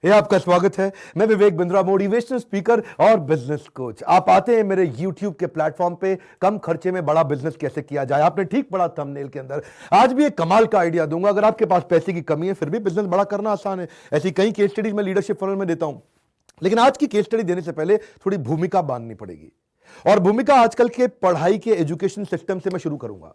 ये आपका स्वागत है। मैं विवेक बिंद्रा, मोटिवेशनल स्पीकर और बिजनेस कोच। आप आते हैं मेरे YouTube के प्लेटफॉर्म पे कम खर्चे में बड़ा बिजनेस कैसे किया जाए। आपने ठीक पढ़ा थंबनेल के अंदर। आज भी एक कमाल का आइडिया दूंगा। अगर आपके पास पैसे की कमी है फिर भी बिजनेस बड़ा करना आसान है। ऐसी कई केस स्टडीज में लीडरशिप फनल में देता हूं, लेकिन आज की केस स्टडी देने से पहले थोड़ी भूमिका बांधनी पड़ेगी। और भूमिका आजकल के पढ़ाई के एजुकेशन सिस्टम से मैं शुरू करूंगा।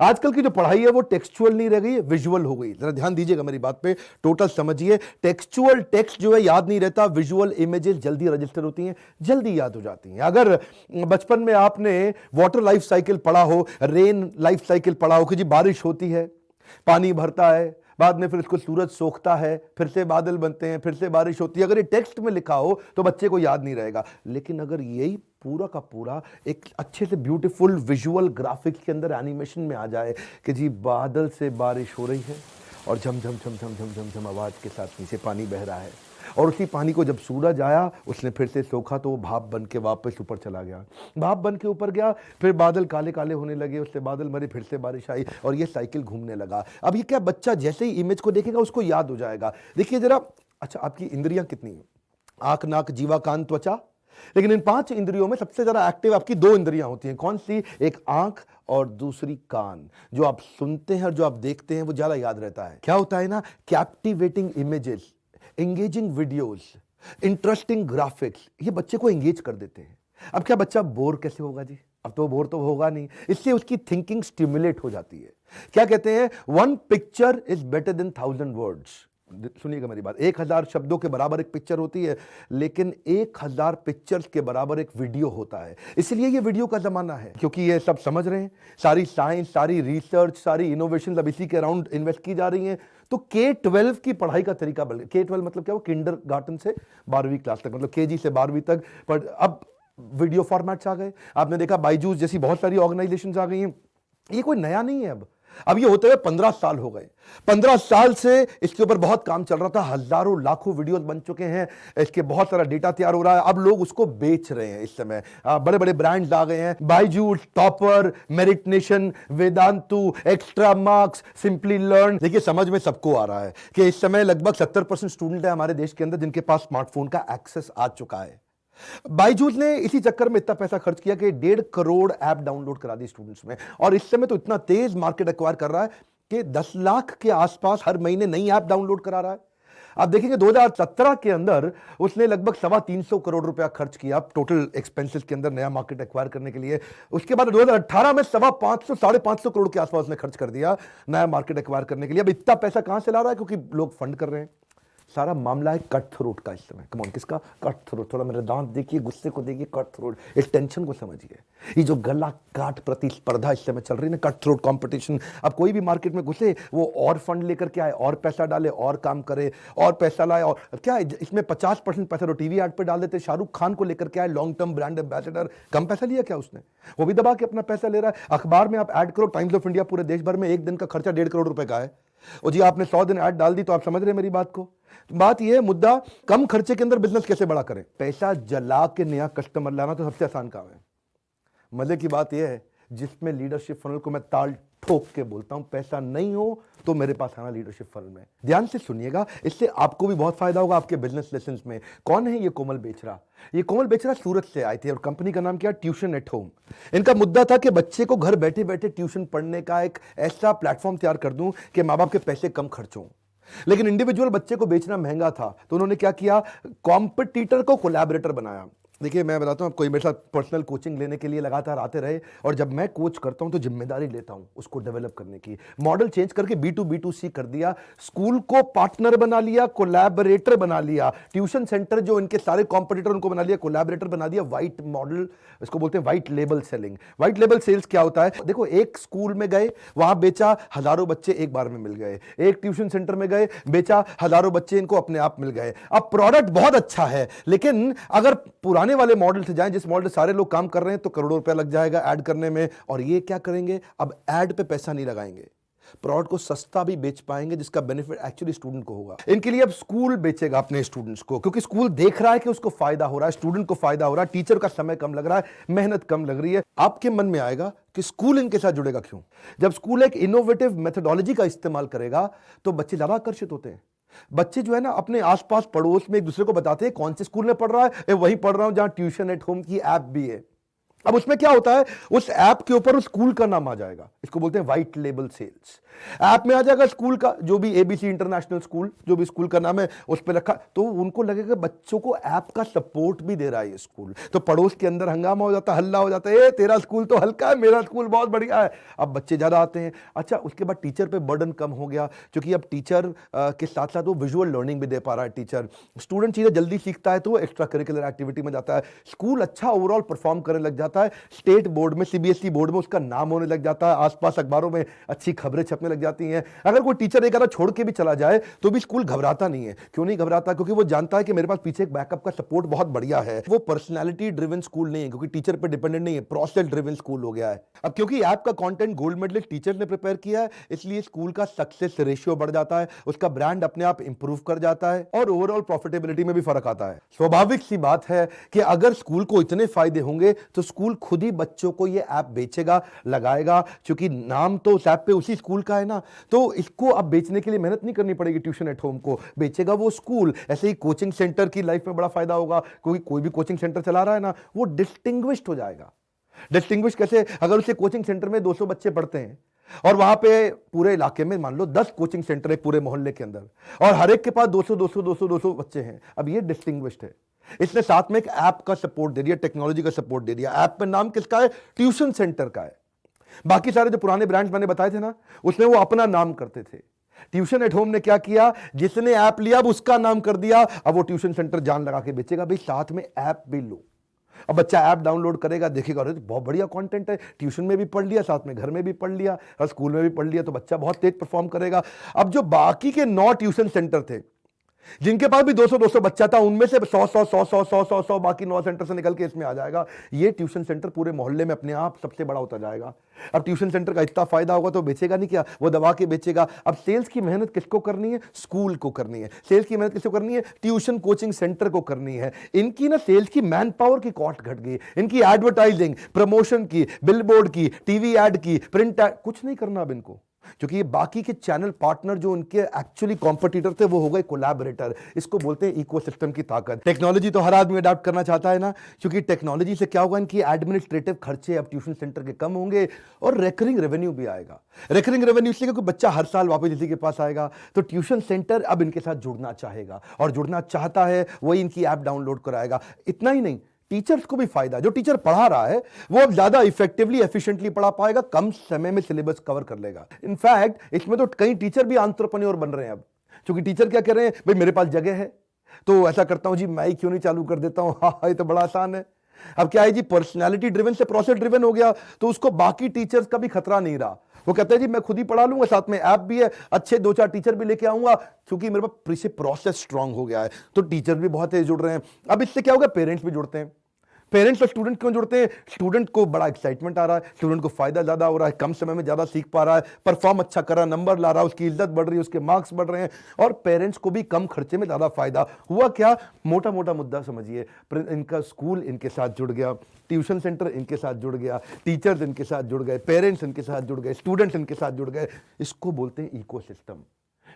आजकल की जो पढ़ाई है वो टेक्सचुअल नहीं रह गई, विजुअल हो गई। जरा ध्यान दीजिएगा मेरी बात पे, टोटल समझिए। टेक्सचुअल टेक्स्ट जो है याद नहीं रहता, विजुअल इमेजेस जल्दी रजिस्टर होती हैं, जल्दी याद हो जाती हैं। अगर बचपन में आपने वाटर लाइफ साइकिल पढ़ा हो, रेन लाइफ साइकिल पढ़ा हो कि जी बारिश होती है, पानी भरता है, बाद में फिर इसको सूरज सोखता है, फिर से बादल बनते हैं, फिर से बारिश होती है। अगर ये टेक्स्ट में लिखा हो तो बच्चे को याद नहीं रहेगा। लेकिन अगर यही पूरा का पूरा एक अच्छे से ब्यूटीफुल विजुअल ग्राफिक्स के अंदर एनिमेशन में आ जाए कि जी बादल से बारिश हो रही है और झम झम झम झम झम झम झम आवाज के साथ नीचे पानी बह रहा है, और उसी पानी को जब सूरज आया उसने फिर से सोखा तो वो भाप बन के वापस ऊपर चला गया, भाप बन के ऊपर गया, फिर बादल काले काले होने लगे, उससे बादल मरे, फिर से बारिश आई और ये साइकिल घूमने लगा। अब ये क्या, बच्चा जैसे ही इमेज को देखेगा उसको याद हो जाएगा। देखिए जरा, अच्छा आपकी इंद्रियां कितनी है? आंख, नाक, जीवा, कान, त्वचा। लेकिन इन 5 इंद्रियों में सबसे ज्यादा एक्टिव आपकी 2 इंद्रियां होती हैं। कौन सी? एक आंख और दूसरी कान। जो आप सुनते हैं और जो आप देखते हैं वो ज्यादा याद रहता है। क्या होता है ना, captivating images, engaging videos, interesting graphics, ये बच्चे को एंगेज कर देते हैं। अब क्या बच्चा बोर कैसे होगा जी? अब तो बोर तो होगा नहीं, इससे उसकी थिंकिंग स्टिमुलेट हो जाती है। क्या कहते हैं, 1 picture is better than 1000 words. सुनिएगा मेरी बात, 1000 शब्दों के बराबर एक पिक्चर होती है, लेकिन 1000 पिक्चर्स के बराबर एक वीडियो होता है। इसलिए ये वीडियो का जमाना है, क्योंकि ये सब समझ रहे हैं। सारी साइंस, सारी रिसर्च, सारी इनोवेशन अब इसी के अराउंड इन्वेस्ट की जा रही हैं। तो K-12 की पढ़ाई का तरीका बदल। K-12 मतलब क्या? वो किंडरगार्टन से 12वीं क्लास तक, मतलब KG से 12वीं तक। पर अब वीडियो फॉर्मेट्स आ गए। आपने देखा बायजूस जैसी बहुत सारी ऑर्गेनाइजेशंस आ गई हैं। ये कोई नया नहीं है। अब ये होते हुए 15 साल हो गए। 15 साल से इसके ऊपर बहुत काम चल रहा था। हजारों लाखों वीडियोस बन चुके हैं, इसके बहुत सारा डेटा तैयार हो रहा है। अब लोग उसको बेच रहे हैं। इस समय बड़े बड़े ब्रांड्स आ गए हैं, Byju's, topper, merit nation, Vedantu, extra marks, simply learn. देखिए समझ में सबको आ रहा है कि इस समय लगभग 70% स्टूडेंट है हमारे देश के अंदर जिनके पास स्मार्टफोन का एक्सेस आ चुका है। बायजूस ने इसी चक्कर में इतना पैसा खर्च किया कि 1.5 करोड़ ऐप डाउनलोड करा दी स्टूडेंट्स में, और इस समय तो इतना तेज मार्केट एक्वायर कर रहा है कि 10 लाख के आसपास हर महीने नई ऐप डाउनलोड करा रहा है। आप देखेंगे 2017 के अंदर उसने लगभग 325 करोड़ रुपया खर्च किया टोटल एक्सपेंसेस के अंदर नया मार्केट एक्वायर करने के लिए। उसके बाद 2018 में 550 करोड़ के आसपास उसने खर्च कर दिया नया मार्केट एक्वायर करने के लिए। अब इतना पैसा कहां से ला रहा है? क्योंकि लोग फंड कर रहे हैं। सारा मामला है कट थ्रोट का इस समय। कम ऑन, किसका? Cut throat. थोड़ा मेरे दांत देखिए, गुस्से को देखिए, कट थ्रोट, इस टेंशन को समझिए। ये जो गला काट प्रतिस्पर्धा इस समय चल रही है ना, कट थ्रोट कंपटीशन। अब कोई भी मार्केट में घुसे वो और फंड लेकर के आए, और पैसा डाले, और काम करे, और पैसा लाए। और क्या इसमें 50% पैसा तो टीवी एड पे डाल देते। शाहरुख खान को लेकर के आए लॉन्ग टर्म ब्रांड एम्बेसडर। कम पैसा लिया क्या उसने? वो भी दबा के अपना पैसा ले रहा है। अखबार में आप ऐड करो, टाइम्स ऑफ इंडिया पूरे देश भर में एक दिन का खर्चा 1.5 करोड़ रुपए का है। और जी आपने 100 दिन ऐड डाल दी, तो आप समझ रहे हैं मेरी बात को। बात यह है, मुद्दा कम खर्चे के अंदर बिजनेस कैसे बड़ा करें। पैसा जला के नया कस्टमर लाना तो सबसे आसान काम है। मजे की बात यह है, जिसमें लीडरशिप फनल को मैं ताल ठोक के बोलता हूं, पैसा नहीं हो तो मेरे पास आना लीडरशिप फनल में। ध्यान से सुनिएगा, इससे आपको भी बहुत फायदा होगा आपके बिजनेस लेसन्स में। कौन है ये कोमल बेचरा? ये कोमल बेचरा सूरत से आए थे और कंपनी का नाम क्या? Tuition at home. इनका मुद्दा था कि बच्चे को घर बैठे बैठे ट्यूशन पढ़ने का एक ऐसा प्लेटफॉर्म तैयार कर दूं कि माँ बाप के पैसे कम खर्च हों। लेकिन इंडिविजुअल बच्चे को बेचना महंगा था, तो उन्होंने क्या किया? कॉम्पिटिटर को कोलैबोरेटर बनाया। देखिए मैं बताता हूं, कोई मेरे साथ पर्सनल कोचिंग लेने के लिए लगातार आते रहे, और जब मैं कोच करता हूं तो जिम्मेदारी लेता हूं उसको डेवलप करने की। मॉडल चेंज करके B2B2C कर दिया, स्कूल को पार्टनर बना लिया, कोलैबोरेटर बना लिया। ट्यूशन सेंटर जो इनके सारे कॉम्पिटिटर उनको बना लिया, कोलैबोरेटर बना दिया। व्हाइट मॉडल, इसको बोलते हैं white label selling. White label sales क्या होता है? देखो, एक स्कूल में गए, वहां बेचा, हजारों बच्चे एक बार में मिल गए। एक ट्यूशन सेंटर में गए, बेचा, हजारों बच्चे इनको अपने आप मिल गए। अब प्रोडक्ट बहुत अच्छा है, लेकिन अगर पुराने वाले मॉडल से जाएं, जिस मॉडल से सारे लोग काम कर रहे हैं, तो करोड़ों रुपया लग जाएगा ऐड करने में। और ये क्या करेंगे? अब ऐड पे पैसा नहीं लगाएंगे, प्रोडक्ट को सस्ता भी बेच पाएंगे, जिसका बेनिफिट एक्चुअली स्टूडेंट को होगा। इनके लिए अब स्कूल बेचेगा अपने स्टूडेंट्स को, क्योंकि स्कूल देख रहा है कि उसको फायदा हो रहा है, स्टूडेंट को फायदा हो रहा है, टीचर का समय कम लग रहा है, मेहनत कम लग रही है। आपके मन में आएगा कि स्कूल इनके साथ जुड़ेगा क्यों? जब स्कूल एक इनोवेटिव मेथोडोलॉजी का इस्तेमाल करेगा तो बच्चे ज्यादा आकर्षित होते हैं। बच्चे जो है ना अपने आसपास पड़ोस में एक दूसरे को बताते हैं कौन से स्कूल में पढ़ रहा है, वहीं पढ़ रहा हूं जहां ट्यूशन एट होम की ऐप भी है। अब उसमें क्या होता है, उस ऐप के ऊपर उस स्कूल का नाम आ जाएगा, इसको बोलते हैं व्हाइट लेबल सेल्स। ऐप में आ जाएगा स्कूल का, जो भी एबीसी इंटरनेशनल स्कूल, जो भी स्कूल का नाम है उस पर रखा, तो उनको लगेगा बच्चों को ऐप का सपोर्ट भी दे रहा है ये स्कूल। तो पड़ोस के अंदर हंगामा हो जाता है, हल्ला हो जाता है, ए तेरा स्कूल तो हल्का है, मेरा स्कूल बहुत बढ़िया है। अब बच्चे ज्यादा आते हैं। अच्छा, उसके बाद टीचर पे बर्डन कम हो गया, क्योंकि अब टीचर के साथ साथ वो विजुअल लर्निंग भी दे पा रहा है। टीचर स्टूडेंट चीजें जल्दी सीखता है तो वो एक्स्ट्रा करिकुलर एक्टिविटी में जाता है। स्कूल अच्छा ओवरऑल परफॉर्म करने लग जाता है। स्टेट बोर्ड में, सीबीएसई बोर्ड में उसका नाम होने लग जाता है, आसपास अखबारों में अच्छी खबरें छपने लग जाती हैं। अगर कोई टीचर एक आधा छोड़ के भी चला जाए तो भी स्कूल घबराता नहीं है। क्यों नहीं घबराता? क्योंकि वो जानता है कि मेरे पास पीछे एक बैकअप का सपोर्ट बहुत बढ़िया है। वो पर्सनैलिटी ड्रिवन स्कूल नहीं है, क्योंकि टीचर पे डिपेंडेंट नहीं है, प्रोसेस ड्रिवन स्कूल हो गया है। अब क्योंकि ऐप का कंटेंट गोल्ड मेडलिस्ट टीचर ने प्रिपेयर किया है, इसलिए स्कूल का सक्सेस रेशियो बढ़ जाता है, उसका ब्रांड अपने आप इंप्रूव कर जाता है और ओवरऑल प्रॉफिटेबिलिटी में भी फर्क आता है। स्वाभाविक सी बात है कि अगर स्कूल को इतने फायदे होंगे तो स्कूल खुद ही बच्चों को ये ऐप बेचेगा, लगाएगा, क्योंकि नाम तो उस ऐप पे उसी स्कूल का है ना। तो इसको अब बेचने के लिए मेहनत नहीं करनी पड़ेगी, ट्यूशन एट होम को बेचेगा वो स्कूल। ऐसे ही कोचिंग सेंटर की लाइफ में बड़ा फायदा होगा, क्योंकि कोई भी कोचिंग सेंटर चला रहा है ना, वो डिस्टिंग्विश्ड हो जाएगा। डिस्टिंग्विश कैसे? अगर उसे कोचिंग सेंटर में 200 बच्चे पढ़ते हैं और वहां पे पूरे इलाके में मान लो 10 कोचिंग सेंटर है पूरे मोहल्ले के अंदर, और हर एक के पास 200 बच्चे हैं, अब ये डिस्टिंग्विश्ड है। इसने साथ में एक ऐप का सपोर्ट दे दिया, टेक्नोलॉजी का सपोर्ट दे दिया। ऐप पे नाम किसका है? ट्यूशन सेंटर का है। बाकी सारे जो पुराने ब्रांड्स मैंने बताए थे ना, उसमें वो अपना नाम करते थे। ट्यूशन एट होम ने क्या किया, जिसने ऐप लिया अब उसका नाम कर दिया। अब वो ट्यूशन सेंटर जान लगा के बेचेगा, भाई साथ में ऐप भी लो। अब बच्चा ऐप डाउनलोड करेगा, देखेगा अरे बहुत बढ़िया कंटेंट है, ट्यूशन में भी पढ़ लिया, साथ में घर में भी पढ़ लिया और स्कूल में भी पढ़ लिया, तो बच्चा बहुत तेज परफॉर्म करेगा। अब जो बाकी के 9 ट्यूशन सेंटर थे, जिनके पास भी 200 बच्चा था, उनमें से 100 बाकी 9 सेंटर से निकल के इसमें आ जाएगा। ये ट्यूशन सेंटर पूरे मोहल्ले में अपने आप सबसे बड़ा होता जाएगा। अब ट्यूशन सेंटर का इतना फायदा होगा तो बेचेगा नहीं क्या, वो दबा के बेचेगा। अब सेल्स की मेहनत किसको करनी है? स्कूल को करनी है। सेल्स की मेहनत किसको करनी है? ट्यूशन कोचिंग सेंटर को करनी है। इनकी ना सेल्स की मैन पावर की कॉस्ट घट गई, इनकी एडवर्टाइजिंग, प्रमोशन की, बिलबोर्ड की, टीवी एड की, प्रिंट एड, कुछ नहीं करना अब इनको, क्योंकि ये बाकी के चैनल पार्टनर जो उनके एक्चुअली कॉम्पिटिटर थे वो हो गए कोलैबोरेटर। इसको बोलते हैं इकोसिस्टम की ताकत। टेक्नोलॉजी तो हर आदमी अडॉप्ट करना चाहता है ना, क्योंकि टेक्नोलॉजी से क्या होगा, इनकी एडमिनिस्ट्रेटिव खर्चे अब ट्यूशन सेंटर के कम होंगे और रेकरिंग रेवेन्यू भी आएगा। रेकरिंग रेवेन्यू इसलिए क्योंकि बच्चा हर साल वापस इसी के पास आएगा, तो ट्यूशन सेंटर अब इनके साथ जुड़ना चाहेगा और जुड़ना चाहता है, वही इनकी ऐप डाउनलोड कराएगा। इतना ही नहीं, टीचर्स को भी फायदा। जो टीचर पढ़ा रहा है वो अब ज्यादा इफेक्टिवली, एफिशिएंटली पढ़ा पाएगा, कम समय में सिलेबस कवर कर लेगा। इनफैक्ट इसमें तो कई टीचर भी एंटरप्रेन्योर बन रहे हैं अब, क्योंकि टीचर क्या कर रहे हैं, भाई मेरे पास जगह है तो ऐसा करता हूं जी, मैं ही क्यों नहीं चालू कर देता हूं, हाँ ये तो बड़ा आसान है। अब क्या है जी, पर्सनैलिटी ड्रिवन से प्रोसेस ड्रिवन हो गया, तो उसको बाकी टीचर्स का भी खतरा नहीं रहा। वो कहते हैं जी मैं खुद ही पढ़ा लूंगा, साथ में ऐप भी है, अच्छे 2-4 टीचर भी लेके आऊंगा, क्योंकि मेरे पास पीछे प्रोसेस स्ट्रांग हो गया है। तो टीचर भी बहुत तेज जुड़ रहे हैं। अब इससे क्या होगा, पेरेंट्स भी जुड़ते हैं। पेरेंट्स और स्टूडेंट क्यों जुड़ते हैं? स्टूडेंट को बड़ा एक्साइटमेंट आ रहा है, स्टूडेंट को फायदा ज्यादा हो रहा है, कम समय में ज्यादा सीख पा रहा है, परफॉर्म अच्छा कर रहा है, नंबर ला रहा है, उसकी इज्जत बढ़ रही है, उसके मार्क्स बढ़ रहे हैं, और पेरेंट्स को भी कम खर्चे में ज्यादा फायदा हुआ। क्या मोटा मोटा मुद्दा समझिए, इनका स्कूल इनके साथ जुड़ गया, ट्यूशन सेंटर इनके साथ जुड़ गया, टीचर्स इनके साथ जुड़ गए, पेरेंट्स इनके साथ जुड़ गए, स्टूडेंट्स इनके साथ जुड़ गए। इसको बोलते हैं इकोसिस्टम,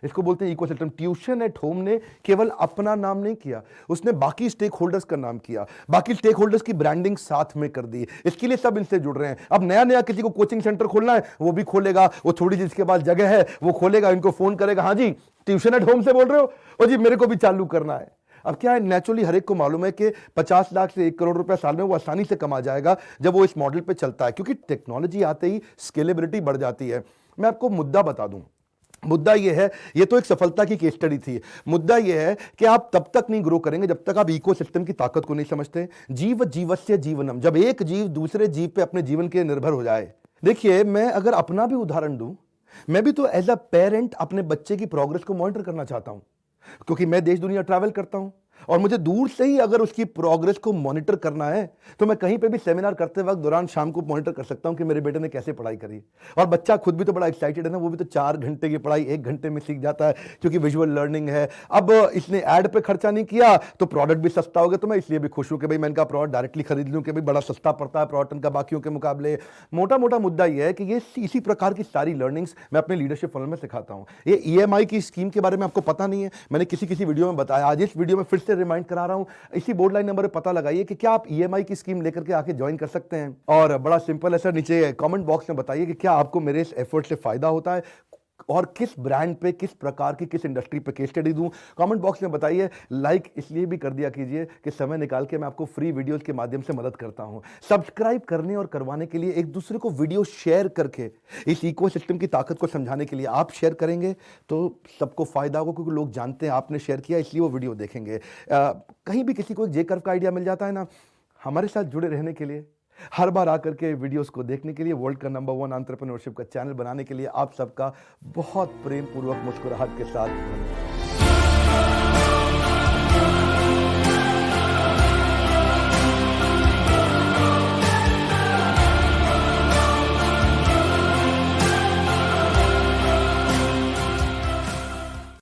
इसको बोलते हैं इकोसिस्टम। ट्यूशन एट होम ने केवल अपना नाम नहीं किया, उसने बाकी स्टेक होल्डर्स का नाम किया, बाकी स्टेक होल्डर्स की ब्रांडिंग साथ में कर दी। इसके लिए सब इनसे जुड़ रहे हैं। अब नया नया किसी को कोचिंग सेंटर खोलना है, वो भी खोलेगा, वो थोड़ी जिसके पास जगह है वो खोलेगा, इनको फोन करेगा, हाँ जी ट्यूशन एट होम से बोल रहे हो, और जी मेरे को भी चालू करना है। अब क्या है, नेचुरली हर एक को मालूम है कि 50 लाख से 1 करोड़ रुपए साल में वो आसानी से कमा जाएगा जब वो इस मॉडल पे चलता है, क्योंकि टेक्नोलॉजी आते ही स्केलेबिलिटी बढ़ जाती है। मैं आपको मुद्दा बता दूं, मुद्दा यह है, ये तो एक सफलता की केस स्टडी थी, मुद्दा यह है कि आप तब तक नहीं ग्रो करेंगे जब तक आप इकोसिस्टम की ताकत को नहीं समझते। जीव जीवस्य जीवनम, जब एक जीव दूसरे जीव पे अपने जीवन के निर्भर हो जाए। देखिए, मैं अगर अपना भी उदाहरण दूं, मैं भी तो एज अ पेरेंट अपने बच्चे की प्रोग्रेस को मॉनिटर करना चाहता हूं, क्योंकि मैं देश दुनिया ट्रैवल करता हूं। और मुझे दूर से ही अगर उसकी प्रोग्रेस को मॉनिटर करना है तो मैं कहीं पे भी सेमिनार करते वक्त दौरान शाम को मॉनिटर कर सकता हूं कि मेरे बेटे ने कैसे पढ़ाई करी। और बच्चा खुद भी तो बड़ा एक्साइटेड है ना, वो भी तो 4 घंटे की पढ़ाई 1 घंटे में सीख जाता है क्योंकि विजुअल लर्निंग है। अब इसने ऐड पे खर्चा नहीं किया तो प्रोडक्ट भी सस्ता हो गया, तो मैं इसलिए भी खुश हूं कि भाई मैं इनका प्रोडक्ट डायरेक्टली खरीद लूं कि भाई बड़ा सस्ता पड़ता है प्रोडक्ट इनका बाकियों के मुकाबले। मोटा मोटा मुद्दा यह है कि ये इसी प्रकार की सारी लर्निंग्स मैं अपने लीडरशिप फनल में सिखाता हूं। ये ईएमआई की स्कीम के बारे में आपको पता नहीं है, मैंने किसी वीडियो में बताया, आज इस वीडियो में फिर से रिमाइंड करा रहा हूं। इसी बोर्ड लाइन नंबर पर पता लगाइए कि क्या आप ईएमआई की स्कीम लेकर के आके ज्वाइन कर सकते हैं। और बड़ा सिंपल है सर, नीचे कमेंट बॉक्स में बताइए कि क्या आपको मेरे इस एफर्ट से फायदा होता है और किस ब्रांड पे, किस प्रकार की, किस इंडस्ट्री पे केस स्टडी दूं। कमेंट बॉक्स में बताइए। लाइक इसलिए भी कर दिया कीजिए कि समय निकाल के मैं आपको फ्री वीडियोस के माध्यम से मदद करता हूं। सब्सक्राइब करने और करवाने के लिए एक दूसरे को वीडियो शेयर करके इस इकोसिस्टम की ताकत को समझाने के लिए आप शेयर करेंगे तो सबको फायदा होगा, क्योंकि लोग जानते हैं आपने शेयर किया इसलिए वो वीडियो देखेंगे। कहीं भी किसी को एक जे कर्व का आइडिया मिल जाता है ना, हमारे साथ जुड़े रहने के लिए, हर बार आकर के वीडियोस को देखने के लिए, वर्ल्ड का नंबर 1 एंटरप्रेन्योरशिप का चैनल बनाने के लिए आप सबका बहुत प्रेम पूर्वक मुस्कुराहट के साथ धन्यवाद।